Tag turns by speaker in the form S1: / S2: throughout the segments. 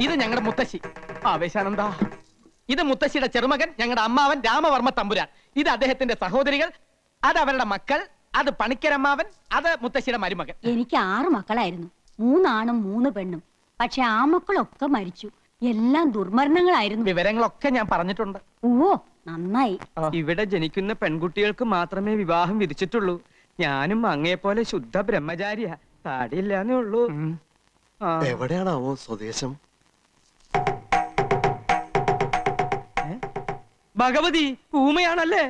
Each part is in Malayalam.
S1: ഇത് ഞങ്ങളുടെ മുത്തശ്ശി ആവേശാനന്ദ. ഇത് മുത്തശ്ശിയുടെ ചെറുമകൻ, ഞങ്ങളുടെ അമ്മാവൻ രാമവർമ്മ തമ്പുരാൻ. ഇത് അദ്ദേഹത്തിന്റെ സഹോദരികൾ, അത് അവരുടെ മക്കൾ, അത് പണിക്കരമ്മാവൻ, അത് മുത്തശ്ശിയുടെ മരുമകൻ.
S2: എനിക്ക് 6 മക്കളായിരുന്നു, 3 ആണും 3 പെണ്ണും. പക്ഷെ ആ മക്കളൊക്കെ മരിച്ചു. എല്ലാം ദുർമരണങ്ങളായിരുന്നു.
S1: വിവരങ്ങളൊക്കെ ഞാൻ പറഞ്ഞിട്ടുണ്ട്.
S2: ഓ നന്നായി.
S3: ഇവിടെ ജനിക്കുന്ന പെൺകുട്ടികൾക്ക് മാത്രമേ വിവാഹം വിധിച്ചിട്ടുള്ളൂ. ഞാനും അങ്ങേപ്പോലെ ശുദ്ധ ബ്രഹ്മചാരിയാ. താടിയില്ലാന്നേ ഉള്ളൂ.
S4: എവിടെയാണാവോ സ്വദേശം?
S3: ഭഗവതി ഊമയാണല്ലേ?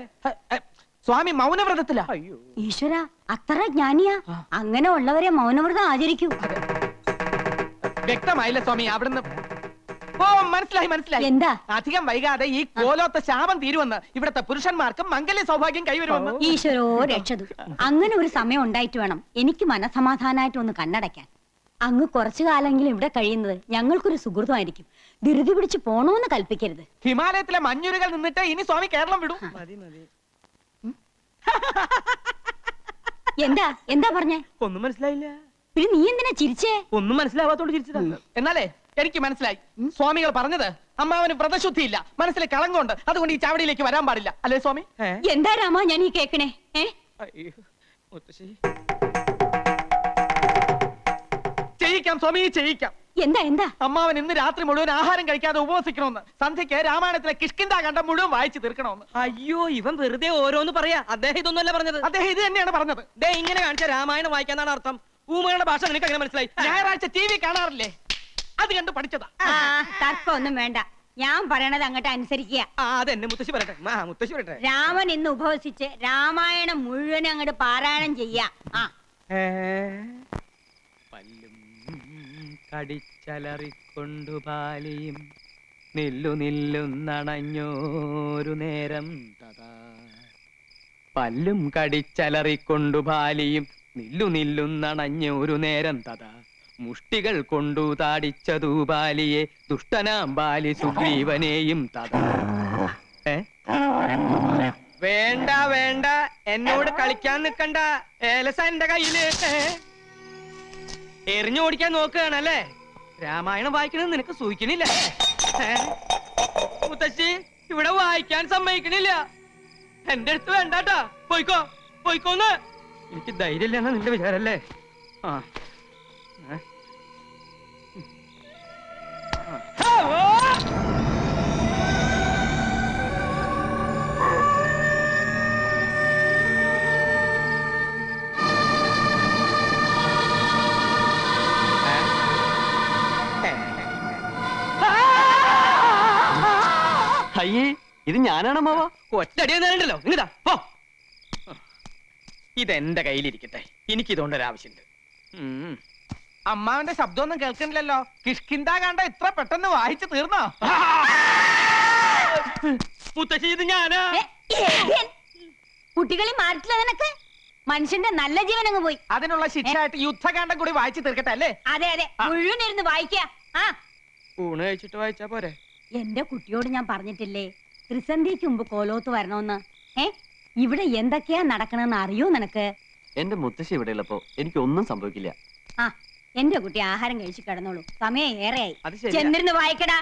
S1: സ്വാമി മൗനവ്രതത്തിലാ.
S2: ഈശ്വര, അത്ര ജ്ഞാനിയാ? അങ്ങനെ ഉള്ളവരെ മൗനവ്രതം ആചരിക്കൂ.
S1: വ്യക്തമായില്ല സ്വാമി അവിടുന്ന്. ഓ മനസ്സിലായി മനസ്സിലായി.
S2: എന്താ?
S1: അധികം വൈകാതെ ഈ കോലോത്ത ശാപം തീരുവന്ന്, ഇവിടത്തെ പുരുഷന്മാർക്ക് മംഗല്യ സൗഭാഗ്യം കൈവരുമെന്ന്.
S2: ഈശ്വരോ രക്ഷതു. അങ്ങനെ ഒരു സമയം ഉണ്ടായിട്ട് വേണം എനിക്ക് മനസമാധാനായിട്ട് ഒന്ന് കണ്ണടയ്ക്കാൻ. അങ്ങ് കുറച്ചു കാലെങ്കിലും ഇവിടെ കഴിയുന്നത് ഞങ്ങൾക്കൊരു സുഹൃതമായിരിക്കും. ധൃതി പിടിച്ച് പോണോന്ന് കൽപ്പിക്കരുത്.
S1: ഹിമാലയത്തിലെ മഞ്ഞുരുകൾ നിന്നിട്ട് ഇനി സ്വാമി കേരളം വിടും.
S2: എന്താ എന്താ പറഞ്ഞേ?
S3: ഒന്നും മനസ്സിലായില്ല.
S2: പിന്നെ നീ എന്തിനാ ചിരിച്ചേ?
S3: ഒന്നും മനസ്സിലാവാത്തോണ്ട് ചിരിച്ചതാണ്.
S1: എന്നാലേ എനിക്ക് മനസ്സിലായി. സ്വാമികൾ പറഞ്ഞത് അമ്മാവന് വ്രതശുദ്ധിയില്ല, മനസ്സിൽ കളങ്കമുണ്ട്, അതുകൊണ്ട് ഈ ചാവടിയിലേക്ക് വരാൻ പാടില്ല അല്ലേ സ്വാമി?
S2: എന്താ രാമ ഞാൻ ഈ കേക്കണേ?
S1: ചെയ്യിക്കാം സ്വാമി, ചെയ്യിക്കാം.
S2: എന്താ എന്താ?
S1: അമ്മാവൻ ഇന്ന് രാത്രി മുഴുവൻ ആഹാരം കഴിക്കാതെ ഉപവസിക്കണമെന്ന്, സന്ധ്യയ്ക്ക് രാമായണത്തിലെ കിഷ്കിന്ധാകാന്ഡം മുഴുവൻ വായിച്ചു തീർക്കണമെന്ന്.
S3: അയ്യോ, ഇവൻ വെറുതെ ഓരോന്ന് പറയാ. അദ്ദേഹം ഇതൊന്നുമല്ല പറഞ്ഞത്.
S1: അദ്ദേഹം ഇത് തന്നെയാണ് പറഞ്ഞത്.
S3: ദേ ഇങ്ങനെ കാണിച്ച രാമായണം വായിക്കാന്നാണ് അർത്ഥം. ഊമയുടെ ഭാഷ നിനക്ക് എങ്ങനെ മനസ്സിലായി?
S1: ഞായറാഴ്ച TV കാണാറില്ലേ, അത് കണ്ട് പഠിച്ചതാ.
S2: തർക്കം ഒന്നും വേണ്ട, ഞാൻ പറയണത് അങ്ങോട്ട് അനുസരിക്കുക.
S3: അതെന്നെ മുത്തശ്ശി പറയട്ടെ. മുത്തശ്ശി പറയട്ടെ.
S2: രാമൻ ഇന്ന് ഉപവസിച്ച് രാമായണം മുഴുവൻ അങ്ങോട്ട് പാരായണം ചെയ്യാ.
S3: പല്ലും കടിച്ചലറിക്കൊണ്ടു പാലിയും നില്ലു നില്ലുന്നണഞ്ഞോരു നേരം തഥാ. പല്ലും കടിച്ചലറിക്കൊണ്ടു പാലിയും നില്ലു നില്ലുന്നണഞ്ഞോരു നേരം തഥാ. മുഷ്ടികൾ കൊണ്ടു താടിച്ചതു ബാലിയെ ദുഷ്ടനാം ബാലി സുഗ്രീവനെയും തഥാ. വേണ്ട വേണ്ട, എന്നോട് കളിക്കാൻ നിക്കണ്ട. ഏലസ എന്റെ കയ്യില്. എറിഞ്ഞു ഓടിക്കാൻ നോക്കുകയാണല്ലേ? രാമായണം വായിക്കണത് നിനക്ക് സൂഹിക്കണില്ല. മുത്തശ്ശി ഇവിടെ വായിക്കാൻ സമ്മതിക്കണില്ല. എന്റെ അടുത്ത് വേണ്ടാട്ടാ. പോയിക്കോ പോയിക്കോന്ന്. എനിക്ക് ധൈര്യമില്ലെന്നാ നിന്റെ വിചാരല്ലേ?
S4: അയ്യേ, ഇത് ഞാനാണമ്മാവ.
S3: ഒറ്റടിയുണ്ടല്ലോ. ഇങ്ങതാ പോ. ഇതെന്റെ കയ്യിലിരിക്കട്ടെ, എനിക്കിതുകൊണ്ടൊരാവശ്യമുണ്ട്.
S1: അമ്മാവന്റെ ശബ്ദമൊന്നും കേൾക്കണില്ലല്ലോ. കിഷ്കിന്ധാകാന്ഡം ഇത്ര പെട്ടെന്ന് വായിച്ചു തീർന്നോ?
S3: മുത്തശ്ശി ഇത് ഞാനാ.
S2: കുട്ടികളെ മാറ്റില്ല നിനക്ക്. മനുഷ്യന്റെ നല്ല ജീവൻ അങ്ങ് പോയി.
S1: അതിനുള്ള ശിക്ഷയായിട്ട് യുദ്ധകാന്ഡം കൂടി വായിച്ചു തീർക്കട്ടെ അല്ലേ?
S2: അതെ അതെ, മുഴുവൻ ഇരുന്ന് വായിക്ക.
S3: ഊണ് കഴിച്ചിട്ട് വായിച്ചാ പോരെ?
S2: എന്റെ കുട്ടിയോട് ഞാൻ പറഞ്ഞിട്ടില്ലേ ത്രിസന്ധിക്ക് മുമ്പ് കോലോത്ത് വരണമെന്ന്? ഇവിടെ എന്തൊക്കെയാ നടക്കണെന്ന് അറിയോ നിനക്ക്?
S4: എന്റെ മുത്തശ്ശി ഇവിടെ ഉള്ളപ്പോ എനിക്കൊന്നും സംഭവിക്കില്ല.
S2: എന്റെ കുട്ടി ആഹാരം കഴിച്ചു കിടന്നോളൂ, സമയം ഏറെയായി.
S3: അത് ശരിയാ.
S2: ചെന്നിരുന്ന് വായിക്കടാ.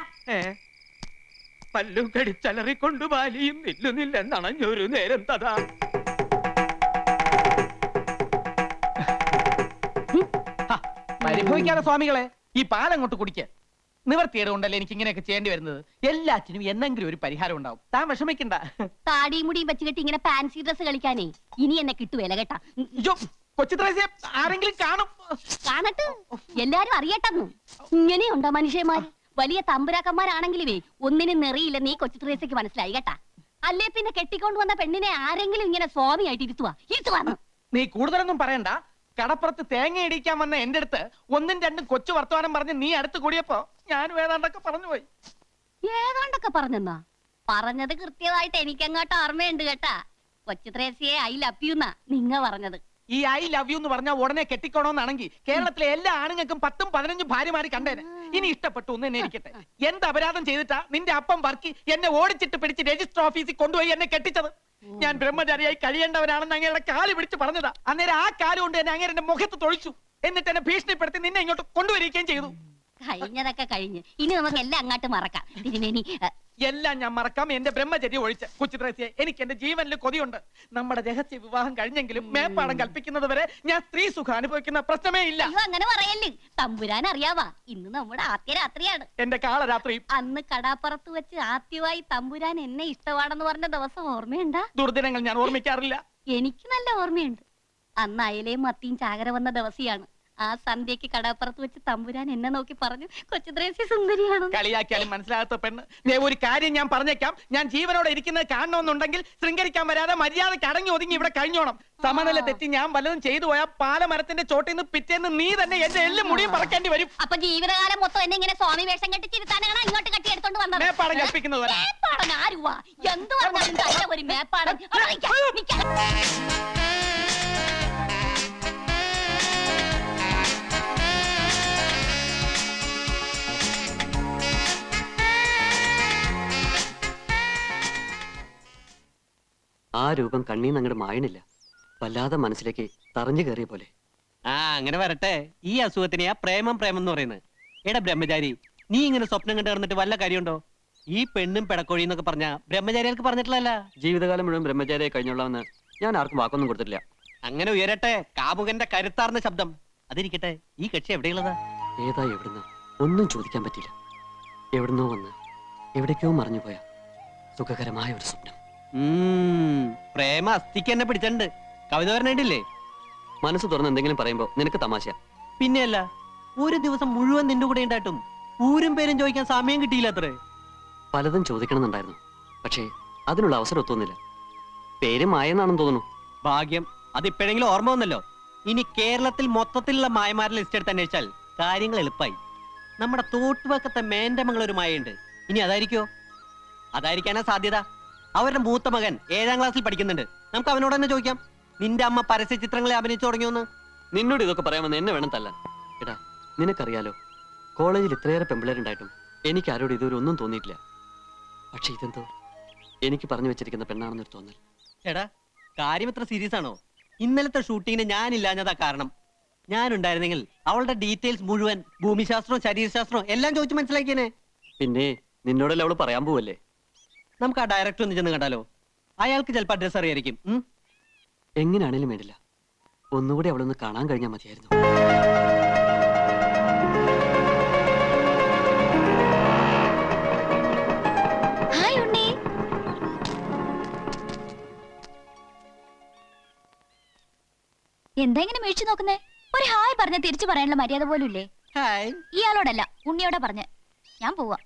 S3: പല്ലും കടിച്ചലറിക്കൊണ്ടു ബാലിയും നില്ലു നില്ലെന്നണഞ്ഞൊരു നേരം തഥാ.
S1: പരിഭവിക്കാതെ സ്വാമികളെ, ഈ പാലങ്ങോട്ട് കുടിക്ക. നിവർത്തിയേടുകൊണ്ടല്ലേ എനിക്ക് ഇങ്ങനെയൊക്കെ ചെയ്യേണ്ടി വരുന്നത്. എല്ലാറ്റിനും എന്നെങ്കിലും ഒരു പരിഹാരം ഉണ്ടാവും. താൻ വിഷമിക്കണ്ട.
S5: താടിയും മുടിയും വെച്ച് കെട്ടി ഇങ്ങനെ ഫാൻസി ഡ്രസ് കളിക്കാനേ ഇനി എന്നെ കിട്ടുവേല കേട്ടാ.
S1: കൊച്ചു ത്രേസ്യ ആരെങ്കിലും കാണും.
S5: കാണട്ടെ, എല്ലാരും അറിയട്ടെന്നു. ഇങ്ങനെയുണ്ടോ മനുഷ്യന്മാര്? വലിയ തമ്പുരാക്കന്മാരാണെങ്കിലുമേ ഒന്നിനും നെറിയില്ല. നീ കൊച്ചു ത്രേസ്യക്ക് മനസ്സിലായി കേട്ടാ. അല്ലേ പിന്നെ കെട്ടിക്കൊണ്ട് വന്ന പെണ്ണിനെ ആരെങ്കിലും ഇങ്ങനെ സ്വാമിയായിട്ട് ഇരുത്തുവാന്ന്.
S1: നീ കൂടുതലൊന്നും പറയണ്ട. കടപ്പുറത്ത് തേങ്ങ ഇടിക്കാൻ വന്ന എന്റെ അടുത്ത് 1ഉം 2ഉം കൊച്ചു വർത്തമാനം പറഞ്ഞ് നീ അടുത്ത് കൂടിയപ്പോ ഞാനും ഏതാണ്ടൊക്കെ പറഞ്ഞു പോയി.
S5: ഏതാണ്ടൊക്കെ പറഞ്ഞെന്നാ? പറഞ്ഞത് കൃത്യമായിട്ട് എനിക്കങ്ങോട്ട് ഓർമ്മയുണ്ട് കേട്ടാ. കൊച്ചു ത്രേസ്യയെ ഐ ലവ് യു എന്നാ നിങ്ങ പറഞ്ഞത്.
S1: ഈ ഐ ലവ് യു എന്ന് പറഞ്ഞാൽ ഉടനെ കെട്ടിക്കോണോന്നാണെങ്കിൽ കേരളത്തിലെ എല്ലാ ആണുങ്ങൾക്കും 10ഉം 15ഉം ഭാര്യമാര് കണ്ടേനെ. ഇനി ഇഷ്ടപ്പെട്ടു ഒന്ന് എന്നെ ഇരിക്കട്ടെ. എന്ത് അപരാധം ചെയ്തിട്ടാ നിന്റെ അപ്പം വർക്കി എന്നെ ഓടിച്ചിട്ട് പിടിച്ച് രജിസ്റ്റർ ഓഫീസിൽ കൊണ്ടുപോയി എന്നെ കെട്ടിച്ചത്? ഞാൻ ബ്രഹ്മചാരിയായി കഴിയേണ്ടവരാണെന്ന് അങ്ങയുടെ കാല് പിടിച്ച് പറഞ്ഞതാ. അന്നേരം ആ കാല് കൊണ്ട് എന്നെ അങ്ങേരെ മുഖത്ത് തൊഴിച്ചു. എന്നിട്ട് എന്നെ ഭീഷണിപ്പെടുത്തി നിന്നെ ഇങ്ങോട്ട് കൊണ്ടുവരികയും ചെയ്തു.
S5: കഴിഞ്ഞതൊക്കെ കഴിഞ്ഞ് ഇനി നമുക്ക് എല്ലാം അങ്ങോട്ട് മറക്കാം തിരുമേനി.
S1: എല്ലാം ഞാൻ മറക്കാം, എന്റെ ബ്രഹ്മചര്യം ഒഴിച്ച്. കൊച്ചു ത്രേസ്യേ, എനിക്ക് എന്റെ ജീവനിൽ കൊതിയുണ്ട്. നമ്മുടെ രഹസ്യ വിവാഹം കഴിഞ്ഞെങ്കിലും മേപ്പാടം കൽപ്പിക്കുന്നത് വരെ ഞാൻ സ്ത്രീ സുഖം അനുഭവിക്കുന്ന പ്രശ്നമേ ഇല്ല.
S5: അയ്യോ അങ്ങനെ പറയല്ലേ, തമ്പുരാൻ അറിയാവാ ഇന്ന് നമ്മുടെ ആദ്യ രാത്രിയാണ്.
S1: എന്റെ കാളരാത്രി
S5: അന്ന് കടാപ്പുറത്ത് വെച്ച് ആദ്യമായി തമ്പുരാൻ എന്നെ ഇഷ്ടമാണെന്ന് പറഞ്ഞ ദിവസം ഓർമ്മയുണ്ടാ?
S1: ദുർദിനങ്ങൾ ഞാൻ ഓർമ്മിക്കാറില്ല.
S5: എനിക്ക് നല്ല ഓർമ്മയുണ്ട്. അന്ന് അയലയും മത്തിയും ചാകര വന്ന ദിവസിയാണ്. ആ സന്ധ്യക്ക് കടാപ്പുറത്ത് വെച്ച് തമ്പുരാൻ എന്നെ നോക്കി പറഞ്ഞു, കൊച്ചു ത്രേസ്യ സുന്ദരിയാണ്.
S1: കളിയാക്കിയാലും മനസ്സിലാകാത്ത പെണ്ണ്. ദേ ഒരു കാര്യം ഞാൻ പറഞ്ഞേക്കാം, ഞാൻ ജീവനോടെ ഇരിക്കുന്നത് കാണണമെന്നുണ്ടെങ്കിൽ ശൃംഗരിക്കാൻ വരാതെ മര്യാദയ്ക്ക് അടങ്ങി ഒതുങ്ങി ഇവിടെ കഴിഞ്ഞോണം. സമനില തെറ്റി ഞാൻ വല്ലതും ചെയ്തു പോയാൽ പാലമരത്തിന്റെ ചോട്ടിൽ നിന്ന് പിറ്റേന്ന് നീ തന്നെ എന്റെ എല്ലും മുടിയും പറക്കേണ്ടി വരും.
S5: അപ്പൊ ജീവിതകാലം മൊത്തം എന്നെ ഇങ്ങനെ സ്വാമി വേഷം കെട്ടി ചിരുത്താനാണ് ഇങ്ങോട്ട് കെട്ടി എടുത്തോണ്ട് വന്നത്.
S1: മേപ്പാടം കൽപ്പിക്കുന്നത് വരെ.
S5: മേപ്പാടൻ ആരുവാ? എന്ത് പറഞ്ഞാലും തല്ല ഒരു മേപ്പാടൻ. അവിടെ നിൽക്കാം, നിൽക്കാം.
S4: ആ രൂപം കണ്ണീന്ന് അങ്ങോട്ട് മായണില്ല. വല്ലാതെ മനസ്സിലേക്ക് തറഞ്ഞു കയറിയ പോലെ.
S3: ആ അങ്ങനെ വരട്ടെ. ഈ അസുഖത്തിനെയാ പ്രേമം പ്രേമം എന്ന് പറയുന്നത്. എടാ ബ്രഹ്മചാരി, നീ ഇങ്ങനെ സ്വപ്നം കണ്ടു കിടന്നിട്ട് വല്ല കാര്യമുണ്ടോ? ഈ പെണ്ണും പിടക്കോഴി എന്നൊക്കെ പറഞ്ഞ ബ്രഹ്മചാരികൾക്ക് പറഞ്ഞിട്ടില്ല.
S4: ജീവിതകാലം മുഴുവൻ ബ്രഹ്മചാരിയെ കഴിഞ്ഞോളാമെന്ന് ഞാൻ ആർക്കും വാക്കൊന്നും കൊടുത്തിട്ടില്ല.
S3: അങ്ങനെ ഉയരട്ടെ കാമുകന്റെ കരുത്താർന്ന ശബ്ദം. അതിരിക്കട്ടെ, ഈ കക്ഷി എവിടെയുള്ളതാ?
S4: ഏതാ എവിടുന്ന ഒന്നും ചോദിക്കാൻ പറ്റില്ല. എവിടുന്നോ വന്ന് എവിടേക്കോ മറിഞ്ഞു പോയ സുഖകരമായ ഒരു സ്വപ്നം.
S3: പ്രേമ അസ്ഥിക്ക് എന്നെ പിടിച്ചിട്ടുണ്ട്. കവിത പറഞ്ഞിട്ടില്ലേ?
S4: മനസ്സ് തുറന്ന് എന്തെങ്കിലും പറയുമ്പോ നിനക്ക് തമാശ.
S3: പിന്നെയല്ല, ഒരു ദിവസം മുഴുവൻ നിന്റെ കൂടെ ഉണ്ടായിട്ടും ഊരും പേരും ചോദിക്കാൻ സമയം കിട്ടിയില്ല അത്രേ.
S4: പലതും ചോദിക്കണമെന്നുണ്ടായിരുന്നു, പക്ഷേ അതിനുള്ള അവസരം ഒത്തുന്നില്ല. പേര് മായെന്നാണെന്ന് തോന്നുന്നു.
S3: ഭാഗ്യം, അതിപ്പോഴെങ്കിലും ഓർമ്മ വന്നല്ലോ. ഇനി കേരളത്തിൽ മൊത്തത്തിലുള്ള മായമാരുടെ ലിസ്റ്റ് എടുത്ത് അന്വേഷിച്ചാൽ കാര്യങ്ങൾ എളുപ്പമായി. നമ്മുടെ തോട്ടുവക്കത്തെ മേന്റമംഗൾ ഒരു മായുണ്ട്. ഇനി അതായിരിക്കോ? അതായിരിക്കാനാ സാധ്യത. അവരുടെ മൂത്ത മകൻ 7ാം ക്ലാസ്സിൽ പഠിക്കുന്നുണ്ട്. നമുക്ക് അവനോട് തന്നെ ചോദിക്കാം, നിന്റെ അമ്മ പരസ്യ ചിത്രങ്ങളെ അഭിനയിച്ചു തുടങ്ങിയോന്ന്.
S4: നിന്നോട് ഇതൊക്കെ പറയാമെന്ന് എന്നെ വേണം തല്ലാൻ. എടാ, നിനക്കറിയാലോ, കോളേജിൽ ഇത്രയേറെ പെമ്പിളേരുണ്ടായിട്ടും എനിക്ക് ആരോട് ഇതുവരെ ഒന്നും തോന്നിയിട്ടില്ല. പക്ഷെ ഇതെന്തോ എനിക്ക് പറഞ്ഞു വെച്ചിരിക്കുന്ന പെണ്ണാണെന്നൊരു തോന്നൽ.
S3: എടാ, കാര്യം എത്ര സീരിയസ് ആണോ? ഇന്നലത്തെ ഷൂട്ടിങ്ങിന് ഞാനില്ലാഞ്ഞതാ കാരണം. ഞാനുണ്ടായിരുന്നെങ്കിൽ അവളുടെ ഡീറ്റെയിൽസ് മുഴുവൻ ഭൂമിശാസ്ത്രവും ശരീരശാസ്ത്രവും എല്ലാം ചോദിച്ചു മനസ്സിലാക്കിയേനെ.
S4: പിന്നെ നിന്നോടല്ലേ അവള് പറയാൻ പോവല്ലേ?
S3: നമുക്ക് ആ ഡയറക്ടർ ഒന്ന് ചെന്ന് കണ്ടാലോ? അയാൾക്ക് ചിലപ്പോൾ അഡ്രസ് അറിയായിരിക്കും.
S4: എങ്ങനെയാണേലും വേണ്ടില്ല, ഒന്നുകൂടി അവളൊന്ന് കാണാൻ കഴിഞ്ഞാൽ മതിയായിരുന്നു.
S5: ഹായ് ഉണ്ണി. എന്താ ഇങ്ങനെ മേടിച്ചു നോക്കുന്നേ? ഒരു ഹായ് പറഞ്ഞ തിരിച്ചു പറയാനുള്ള മര്യാദ പോലും ഇല്ലേ?
S3: ഹായ്.
S5: ഇയാളോടല്ല, ഉണ്ണിയോടെ പറഞ്ഞ. ഞാൻ പോവാ.